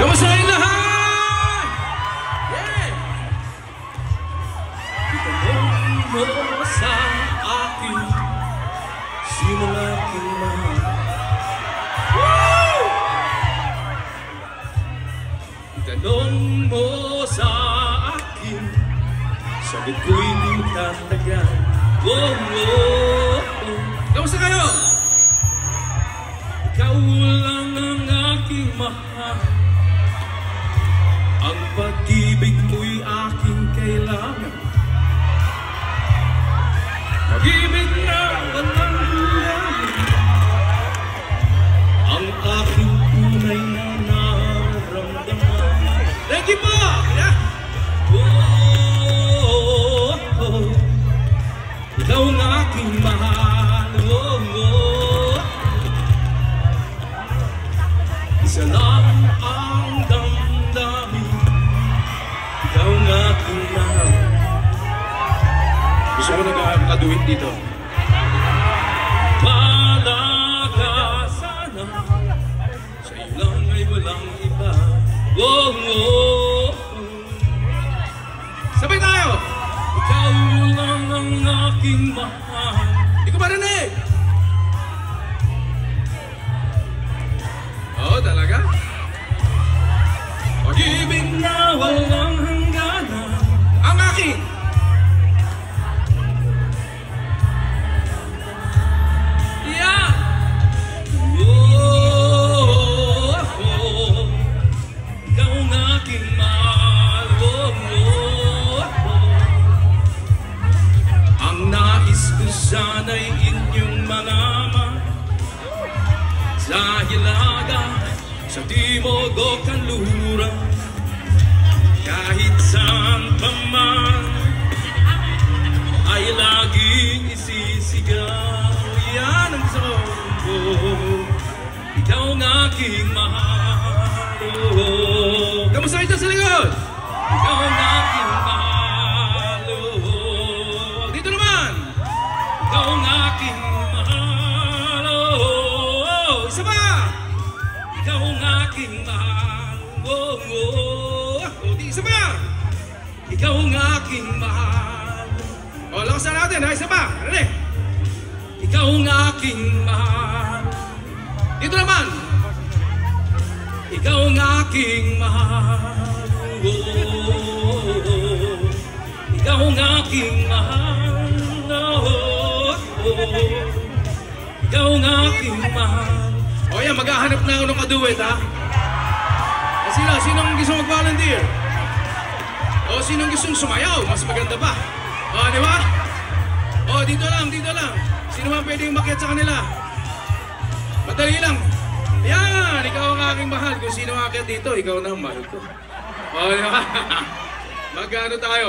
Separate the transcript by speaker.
Speaker 1: Kamustahin lahat? Yeah! Itanong mo sa akin, sino aking mahal? Woo! Itanong mo sa akin, sagot ko'y di magtatagal. Oh, oh, oh. Kamusta kayo? Ikaw lang ang aking mahal, ang pag-ibig mo'y aking kailangan. Pag-ibig na walang hanggan, ang aking tunay na nararamdaman. Thank you po! Yeah. Oh, oh, oh. Ikaw ang aking mahal. Oh, oh. Isa lang ang damdamin, ikaw ang aking mahal. Gusto mo nag-aduit dito? Malaga sana, sa'yo lang ay walang iba. Oh, oh, oh. Sabay tayo! Ikaw lang ang aking mahal. Di ko marinig! Oo, talaga? Pag-ibig na walang hangganan, ang aking! Yeah! Oh, oh, oh. Ikaw ang aking mahal. Oh, oh, oh. Ang nais ko sana'y inyong malaman, sa hilaga, sa timog o kanluran, kahit saan pa man ay laging isisigaw. Yan ang gusto ko, ikaw ang aking mahal. Oh, kamusta ito sa likod? Ikaw ang aking mahal. Oh, dito naman, ikaw ang aking mahal. Oh, isa pa! Ikaw ang aking mahal. Oh, oh, oh, isa pa! Ikaw ang aking mahal. Oh, lakasan natin ha, isa pa! Ready? Ikaw ang aking mahal. Dito naman! Ikaw ang aking mahal. Oh, oh, oh. Ikaw ang aking mahal. Oh, oh, oh. Ikaw ang aking mahal. O yan, maghahanap na ako ng kaduet, ha? Sinong gusto mag-volunteer? O sinong gustong sumayaw? Mas maganda pa. O, di ba? O, dito lang, dito lang. Sino man pwedeng umakyat sa kanila? Madali lang. Yan, ikaw ang aking mahal. Kung sino umakyat dito, ikaw na ang mahal ko. O, di ba? Mag-ano tayo?